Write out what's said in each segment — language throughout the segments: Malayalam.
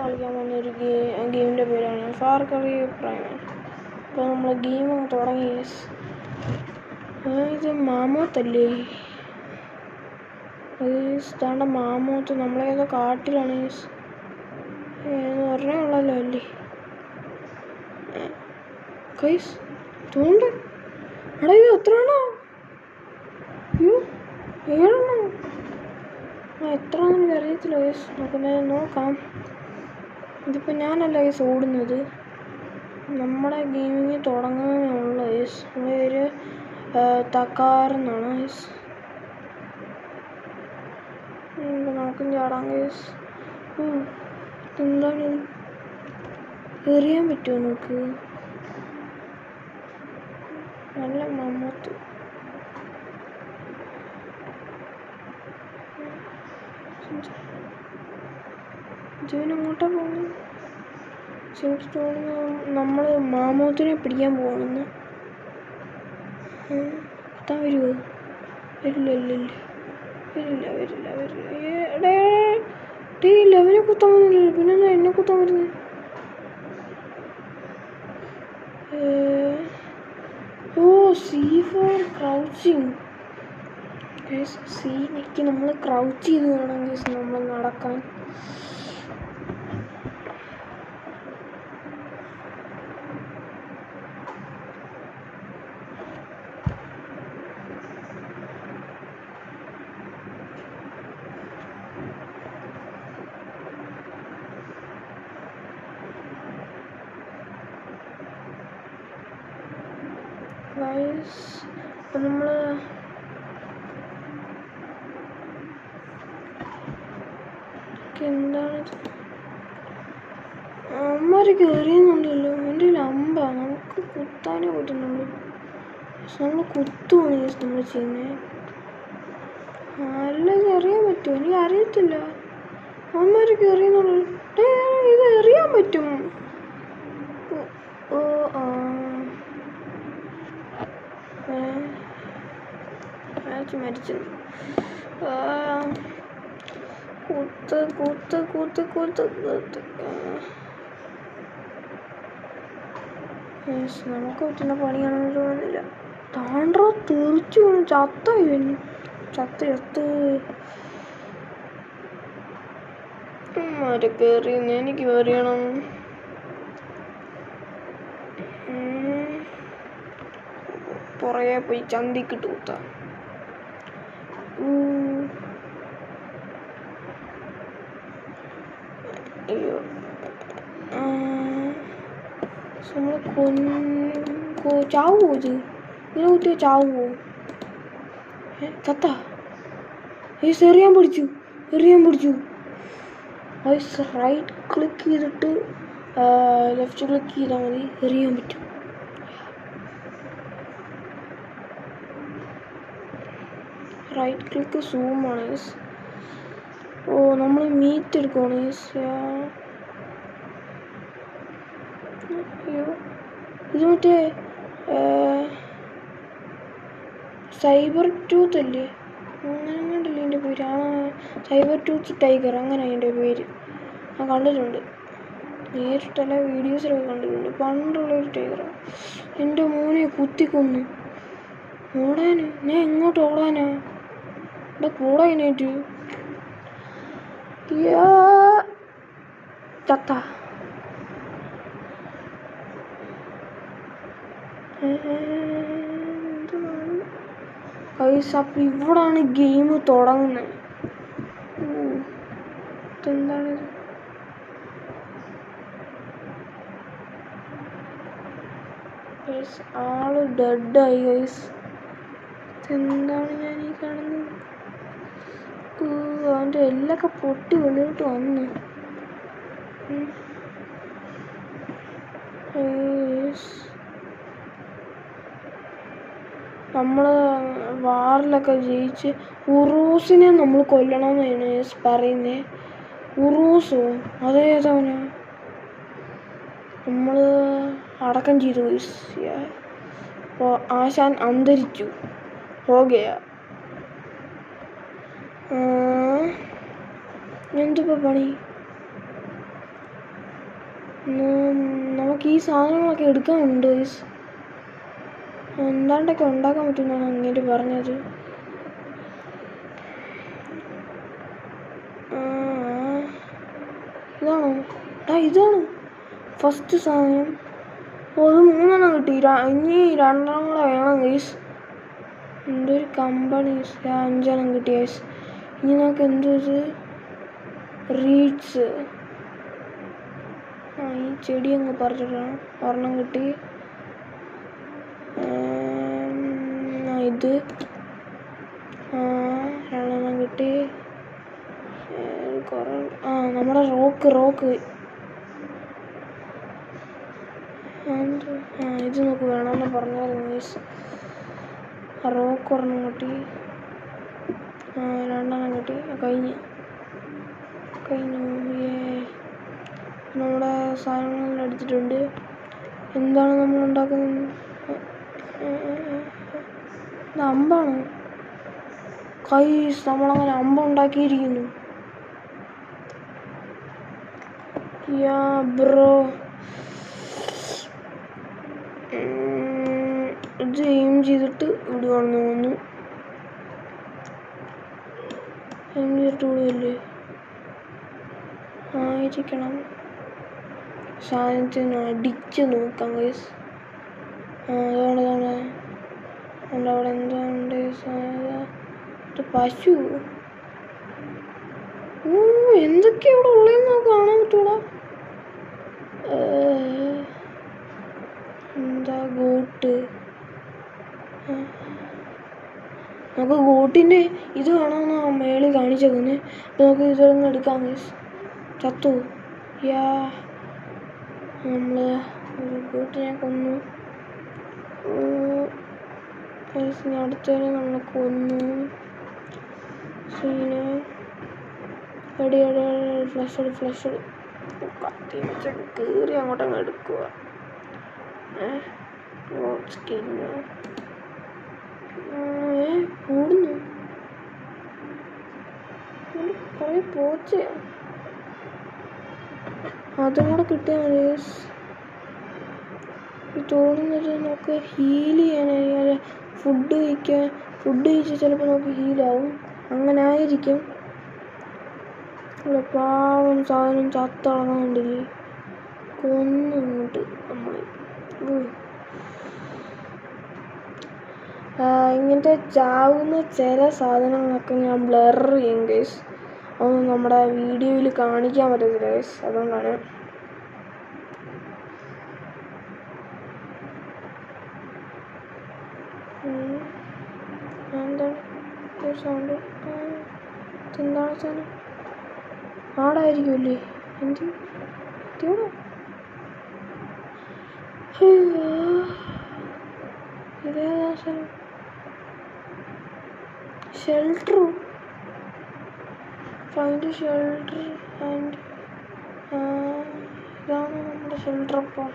കളിക്കാൻ പോകുന്ന ഒരു ഗെയിമിൻ്റെ പേരാണ് ഫാർ ക്രൈ പ്രൈമൽ. അപ്പോൾ നമ്മൾ ഗെയിം തുടങ്ങി. ഇത് മാമോത്തല്ലേ? ഇതാണ്ട മാമോത്ത്. നമ്മളേതോ കാട്ടിലാണ് എന്ന് പറഞ്ഞേ ഉള്ളല്ലോ അല്ലേ കൈസ്? തോന്നുന്നുണ്ട്. എടാ ഇത് എത്രയാണോ? അയ്യോ 7 എത്രയാണെന്ന് എനിക്ക് അറിയത്തില്ല കൈസ്. നമുക്ക് നോക്കാം. ഇതിപ്പോൾ ഞാനല്ല കൈസ് ഓടുന്നത്, നമ്മുടെ ഗെയിമിങ് തുടങ്ങാനുള്ള കൈസ്. നമ്മുടെ ഒരു തക്കാറെന്നാണ് കൈസ്. നമുക്കും ചാടാം കൈസ്. എന്താണ് എറിയാൻ പറ്റുമോ നമുക്ക്? നല്ല മമ്മത്ത്. ജീവനങ്ങോട്ടാ പോകുന്നു. നമ്മൾ മാമോത്തിനെ പിടിക്കാൻ പോകണമെന്ന്. കുത്താൻ വരുമോ? വരില്ല. ഇല്ല അവനെ കുത്താൻ വന്നില്ല. പിന്നെ എന്നെ കുത്താൻ വരുന്നത്? C for crouching. സീനൊക്കെ നമ്മൾ ക്രൗച്ച് ചെയ്ത് വേണം നമ്മൾ നടക്കാൻ. അപ്പം നമ്മൾ എന്താണ് അമ്മമാരൊക്കെ എറിയുന്നുണ്ടല്ലോ. എൻ്റെ കയ്യിൽ അമ്പാ. നമുക്ക് കുത്താനേ പറ്റുന്നുള്ളൂ. നമ്മൾ കുത്തുവാണ് നമ്മൾ ചെയ്യുന്നത്. അല്ലാതെ എറിയാൻ പറ്റുമോ? എനിക്ക് അറിയത്തില്ല. അമ്മമാരൊക്കെ എറിയുന്നുള്ളൂ. ഇത് എറിയാൻ പറ്റും. മരിച്ചു. കൂത്ത് നമുക്ക് പറ്റുന്ന പണിയാണെന്ന് തോന്നുന്നില്ല. താണ്ടോ തെറിച്ചു ചത്ത് മരൊക്കെ എറിയുന്ന എനിക്ക് എറിയണം. പുറകെ പോയി ചന്തിക്കിട്ട് കുത്താം. അയ്യോ നമ്മൾ ചാവുമോ? ഇത് ഇങ്ങനെ കുത്തിയോ ചാവുമോ? ചത്ത എറിയാൻ പിടിച്ചു. റൈറ്റ് ക്ലിക്ക് ചെയ്തിട്ട് ലെഫ്റ്റ് ക്ലിക്ക് ചെയ്താൽ മതി, എറിയാൻ പറ്റും. റൈറ്റ് ക്ലിക്ക് സൂമാണ്. നമ്മൾ മീറ്റ് എടുക്കുവാണ്. അയ്യോ ഇത് മറ്റേ സൈബർ ടൂത്ത് അല്ലേ? അങ്ങനെങ്ങണ്ടല്ലേ എൻ്റെ പേര്? സൈബർ ടൂത്ത് ടൈഗർ അങ്ങനെ എൻ്റെ പേര്. ഞാൻ കണ്ടിട്ടുണ്ട്, നേരിട്ടല്ല വീഡിയോസിലൊക്കെ കണ്ടിട്ടുണ്ട്. പണ്ടുള്ളൊരു ടൈഗറാണ്. എൻ്റെ മോനെ കുത്തിക്കൊന്നു. ഓടാന് ഞാൻ എങ്ങോട്ട് ഓടാനാ? ഇവിടെ കൂടെ അതിനേറ്റ് ചത്ത. അപ്പം ഇവിടാണ് ഗെയിം തുടങ്ങുന്നത്. എന്താണിത്? ആള് ഡെഡായി ഗൈസ്. എന്താണ് ഞാൻ ഈ കാണുന്നത്? അവൻ്റെ എല്ലൊക്കെ പൊട്ടി വെളിയോട്ട് വന്നു. നമ്മൾ വാറിലൊക്കെ ജയിച്ച് ഉറൂസിനെ നമ്മൾ കൊല്ലണമെന്നാണ് പറയുന്നത്. ഉറൂസോ? അതേതവനാ? നമ്മൾ അടക്കം ചെയ്തു. അപ്പോൾ ആശാൻ അന്തരിച്ചു. ഹോഗയാ. എന്തിപ്പോൾ പണി? നമുക്ക് ഈ സാധനങ്ങളൊക്കെ എടുക്കാനുണ്ട് ഗൈസ്. എന്താണ്ടൊക്കെ ഉണ്ടാക്കാൻ പറ്റുമെന്നാണ് അങ്ങേര് പറഞ്ഞത്. ഇതാണോ? ഇതാണ് ഫസ്റ്റ് സാധനം. അത് 3 കിട്ടി. ഇനി 2 കൂടെ വേണം ഗൈസ്. എന്തൊരു കമ്പനി. 5 കിട്ടി ഗൈസ്. ഇനി നമുക്ക് എന്തത് റീഡ്സ്. ഈ ചെടി അങ്ങ് പറിച്ചിട്ടാണ്. 1 കിട്ടി. ഇത് 2 കിട്ടി. കുറേ നമ്മുടെ റോക്ക് ഇത് നമുക്ക് വേണമെന്ന് പറഞ്ഞായിരുന്നു ഗൈസ്. റോക്ക് 1 കിട്ടി. 2 കിട്ടി. കഴിഞ്ഞു. നമ്മുടെ സാധനങ്ങളെല്ലാം എടുത്തിട്ടുണ്ട്. എന്താണ് നമ്മൾ ഉണ്ടാക്കുന്നത്? അമ്പാണ് ഗൈസ്. നമ്മളങ്ങനെ അമ്പുണ്ടാക്കിയിരിക്കുന്നു. ബ്രോ ഇത് എയിം ചെയ്തിട്ട് വിടുവാണെന്ന് തോന്നുന്നു. എയിം ചെയ്തിട്ട് വിടുവല്ലേ ആയിരിക്കണം. സാധനത്തിന് അടിച്ച് നോക്കാം ഗൈസ്. അതുകൊണ്ട് അവിടെ എന്തുണ്ട്? പശു. എന്തൊക്കെയാ ഇവിടെ ഉള്ളതെന്ന് നമുക്ക് കാണാൻ പറ്റൂടാ. എന്താ ഗോട്ട്. നമുക്ക് ഗോട്ടിൻ്റെ ഇത് കാണാമെന്നാ മേളിൽ കാണിച്ചേക്കുന്നത്. അപ്പോൾ നമുക്ക് ഇതൊന്ന് എടുക്കാം ഗൈസ്. ചത്തു. നമ്മൾ ഒരു ഗോട്ടിനെ കൊന്നു. അടുത്തതിനെ നമ്മൾ കൊന്നു. സീന് ഫ്ലഷ് കത്തി വെച്ചിട്ട് കീറി അങ്ങോട്ടങ്ങ് എടുക്കുക. സ്കിന്ന് ഓടുന്നു. കുറേ പോച്ചയാണ്. അതും കൂടെ കിട്ടിയാൽ മതി. തോന്നുന്നത് നമുക്ക് ഹീൽ ചെയ്യാനായി ഫുഡ് കഴിച്ച് ചിലപ്പോൾ നമുക്ക് ഹീലാവും. അങ്ങനെ ആയിരിക്കും. പാവം സാധനം ചത്തളങ്ങുന്നുണ്ടല്ലേ. കൊന്നിങ്ങോട്ട് നമ്മൾ. ഇങ്ങനത്തെ ചാവുന്ന ചില സാധനങ്ങളൊക്കെ ഞാൻ ബ്ലർ ചെയ്യും ഗൈസ്. അതൊന്നും നമ്മുടെ വീഡിയോയിൽ കാണിക്കാൻ പറ്റത്തില്ല ഗൈസ്. അതുകൊണ്ടാണ്. എന്താണ് സൗണ്ട്? എന്താണ് സാധനം? ആടായിരിക്കുമല്ലേ? ഇതേടാ. ഇതേതാ സ്ഥലം? ഷെൽട്ടർ. ഫൈൻഡ് ഷെൽട്ടർ ആൻഡ് ഇതാണ് നമ്മുടെ ഷെൽട്ടർ. അപ്പോൾ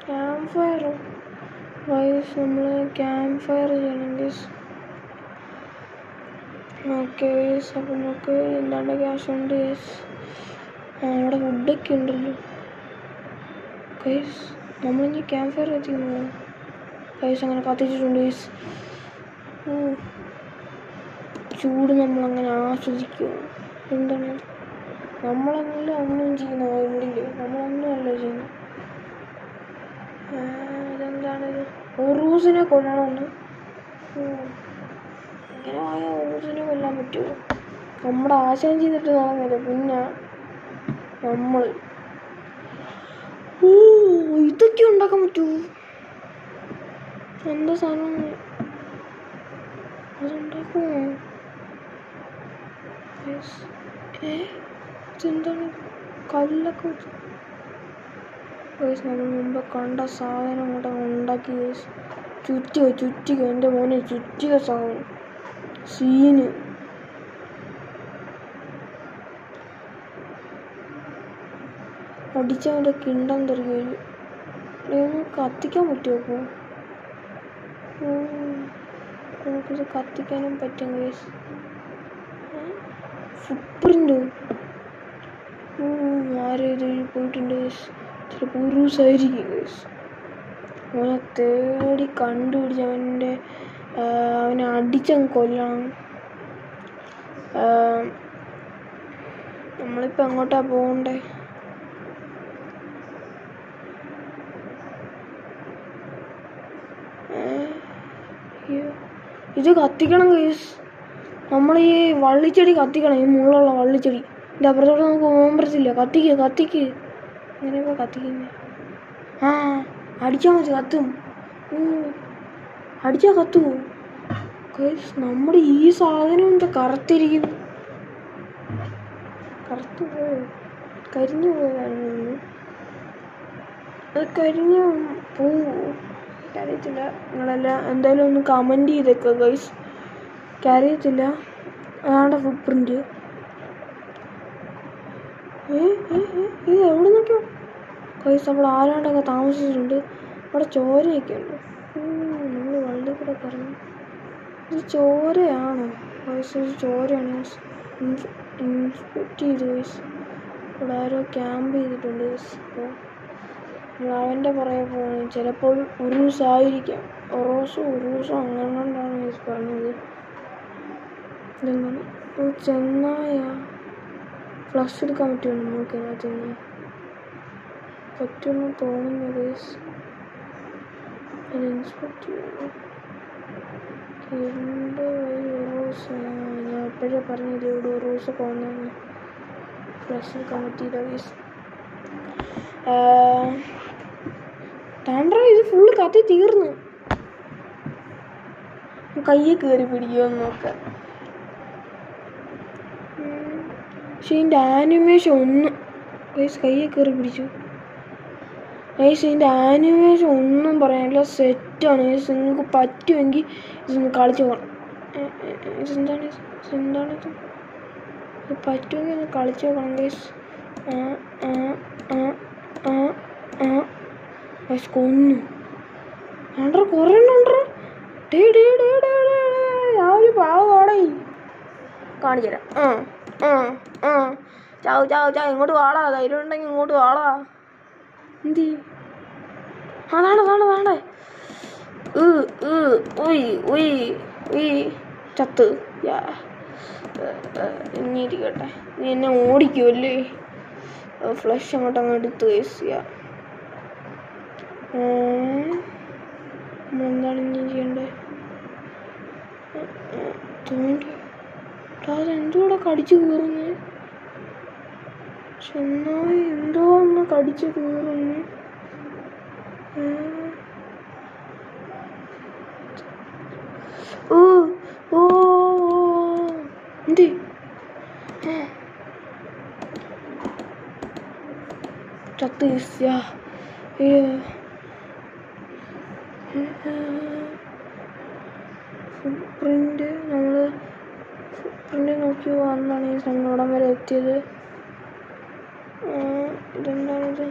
ക്യാമ്പ് ഫയർ ഗൈസ്. നമ്മൾ ക്യാമ്പ് ഫയർ ചെയ്യണം ഗൈസ്. Okay guys. അപ്പം നമുക്ക് എന്താണ്ട് ക്യാഷ് ഉണ്ട് ഗൈസ്. അവിടെ ഫുഡൊക്കെ ഉണ്ടല്ലോ ഗൈസ്. നമ്മളിനി ക്യാമ്പ് ഫയർ കത്തിക്കുന്നു ഗൈസ്. അങ്ങനെ കത്തിച്ചിട്ടുണ്ട് ഗൈസ്. ചൂട് നമ്മളങ്ങനെ ആസ്വദിക്കുക. എന്താണ് നമ്മളെല്ലാം ഒന്നും ചെയ്യുന്ന ഉള്ളിൽ നമ്മളൊന്നും അല്ല ചെയ്യുന്നത്. ഇതെന്താണിത്? ഉറൂസിനെ കൊല്ലണമെന്ന്. ഇങ്ങനെ ആയ ഉറൂസിനെ കൊല്ലാൻ പറ്റുമോ? നമ്മുടെ ആശയം ചെയ്തിട്ട് നടന്നില്ല. പിന്നെ നമ്മൾ ഇതൊക്കെ ഉണ്ടാക്കാൻ പറ്റുമോ? എന്താ സാധനം? അതുണ്ടാക്കുമോ? ഇതെന്താണ്? കല്ലൊക്കെ വെച്ച് നമ്മൾ മുമ്പ് കണ്ട സാധനം കൂടെ ഉണ്ടാക്കി ചുറ്റിക. എൻ്റെ മോനെ ചുറ്റിക സാധനം സീന്. അടിച്ചവൻ്റെ കിണ്ടം തെറിയൊരു കത്തിക്കാൻ പറ്റുമോ? അപ്പോൾ നമുക്കിത് കത്തിക്കാനും പറ്റും ഗൈസ്. ഫുട് പ്രിൻ്റ് ആരും ഇത് പോയിട്ടുണ്ട് ഗൈസ്. ചിലപ്പോൾ ഉറൂസായിരിക്കും ഗൈസ്. അവനെ തേടി കണ്ടുപിടിച്ച് അവനെ അടിച്ചങ്ങ് കൊല്ലണം. നമ്മളിപ്പോൾ എങ്ങോട്ടാ പോകണ്ടേ? ഇത് കത്തിക്കണം ഗൈസ്. നമ്മൾ ഈ വള്ളിച്ചെടി കത്തിക്കണം, ഈ മുള്ളുള്ള വള്ളിച്ചെടി. ഇതിൻ്റെ അപ്പുറത്തോട്ട് നമുക്ക് പോകാൻ പറ്റത്തില്ല. കത്തിക്ക് എങ്ങനെയപ്പോൾ കത്തിക്കുന്നത്? അടിച്ചാൽ മതി, കത്തും. അടിച്ചാൽ കത്തുമോ ഗൈസ്? നമ്മുടെ ഈ സാധനം എന്താ കറുത്തിരിക്കും? കറുത്തു പോയോ? കരിഞ്ഞു പോയതാണ്. അത് കരിഞ്ഞു പോവോ? അറിയത്തില്ല. നിങ്ങളെല്ലാം എന്തായാലും ഒന്ന് കമൻറ്റ് ചെയ്തേക്കുക ഗൈസ്. അറിയത്തില്ല. അതാണ് ഫുട് പ്രിൻ്റ്. ഇത് എവിടെ നിന്നൊക്കെയോ ഗൈസ് അവിടെ ആരാണ്ടൊക്കെ താമസിച്ചിട്ടുണ്ട്. അവിടെ ചോരയൊക്കെ ഉണ്ട്. നമ്മൾ വള്ളി കൂടെ പറഞ്ഞു. ഇത് ചോരയാണോ ഗൈസ്? ഇത് ചോരയാണ് ഗൈസ്. ഇൻസ്പെക്ട് ചെയ്തു ഗൈസ്. ഇവിടെ ആരോ ക്യാമ്പ് ചെയ്തിട്ടുണ്ട് ഗൈസ്. അപ്പോൾ അവൻ്റെ പുറകെ പോകുന്നത് ചിലപ്പോൾ ഉറൂസായിരിക്കാം. ഉറൂസോ അങ്ങനെ കൊണ്ടാണ് ഗൈസ് പറഞ്ഞത്. ഇതെങ്ങനെ ചെന്നായ ഫ്ലഷ് എടുക്കാൻ പറ്റുമോ നമുക്ക്? അതിനകത്ത് നിന്ന് പറ്റുമെന്ന് തോന്നുന്നു ഗൈസ്. അത് ഇൻസ്പെക്ട് ചെയ്യണം. എൻ്റെ വഴി ഉറൂസ്. ഞാൻ എപ്പോഴേ പറഞ്ഞില്ല ഇവിടെ ഉറൂസൊക്കെ വന്നാണ്. ഫ്ലഷ് എടുക്കാൻ പറ്റിയില്ല ഗൈസ്. താണ്ട്ര ഇത് ഫുള്ള് കത്തി തീർന്നു. കയ്യെ കയറി പിടിക്കുമെന്ന് നോക്കാം. പക്ഷെ ഇതിൻ്റെ ആനിമേഷൻ ഒന്നും ഗൈസ് കയ്യെ കയറി പിടിച്ചു ഗൈസ്. ഇതിൻ്റെ ആനിമേഷൻ ഒന്നും പറയാനില്ല. സെറ്റാണ് ഗൈസ്. നിങ്ങൾക്ക് പറ്റുമെങ്കിൽ ഇതൊന്ന് കളിച്ച് പോകണം. ഇതെന്താണിത്? പറ്റുമെങ്കിൽ ഒന്ന് കളിച്ച് നോക്കണം ഗൈസ്. ഗൈസ് കൊന്നു. ആണ്ട്ര കുറേ ഉണ്ടോ? ഞാൻ ഒരു പാവമാടേ. കാണിച്ചു തരാം. ചാവ് ഇങ്ങോട്ട് വാടാ. ധൈര്യം ഉണ്ടെങ്കിൽ ഇങ്ങോട്ട് വാടാ. എന്തി അതാണ് ചത്ത്. ഇനി ഇരിക്കട്ടെ. നീ എന്നെ ഓടിക്കുമല്ലേ? ഫ്ലഷ് അങ്ങോട്ടങ്ങ് എടുത്ത് ഗൈസ്. നമ്മളെന്താണ് ഇനി ചെയ്യണ്ടേ? അതെന്തോടെ കടിച്ചു കീറുന്നു? ചെന്നായി എന്തോ ഒന്ന് കടിച്ചു കീറുന്നു. എന്ത് ചത്ത് ഫുട് പ്രിൻ്റ്. നമ്മൾ ഫുട് പ്രിൻ്റ് നോക്കി വന്നാണ് ഈ നമ്മളിവിടം വരെ എത്തിയത്. ഇതെന്താണിത്?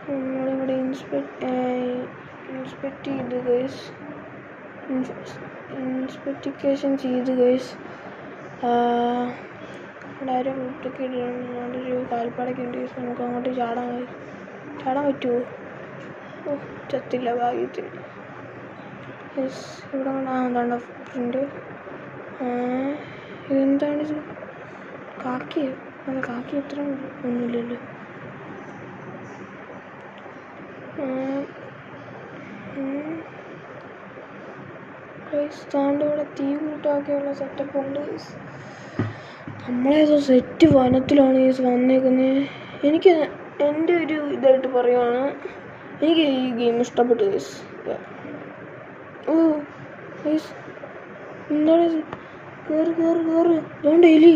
നമ്മളിവിടെ ഇൻസ്പെക്ട് ചെയ്ത് ഗൈസ്. ഇൻസ്പെക്ടിക്കേഷൻ ചെയ്ത് ഗൈസ്. ഇവിടെ ആരും വീട്ടൊക്കെ ഇടൊരു കാൽപ്പാടൊക്കെ ഉണ്ട് ഗൈസ്. നമുക്ക് അങ്ങോട്ട് ചാടാൻ പറ്റുമോ? ചത്തില്ല ഭാഗ്യത്തിന് ഗൈസ്. ഇവിടെ എന്താണ് ഫുട് പ്രിൻ്റ്? ഇതെന്താണിത്? കാക്കയോ? അല്ല കാക്കി എത്ര ഒന്നുമില്ലല്ലോ. ഗൈസ് ഇവിടെ തീ കൂട്ടാക്കിയുള്ള സെറ്റപ്പ് ഉണ്ട് ഗൈസ്. നമ്മളേതോ സെറ്റ് വനത്തിലാണ് ഗൈസ് വന്നേക്കുന്നത്. എനിക്ക് എൻ്റെ ഒരു ഇതായിട്ട് പറയുവാണ്, എനിക്ക് ഈ ഗെയിം ഇഷ്ടപ്പെട്ടു ഗൈസ്. ഗൈസ് എന്താണ്? കയറ് ഇതുകൊണ്ട് എലി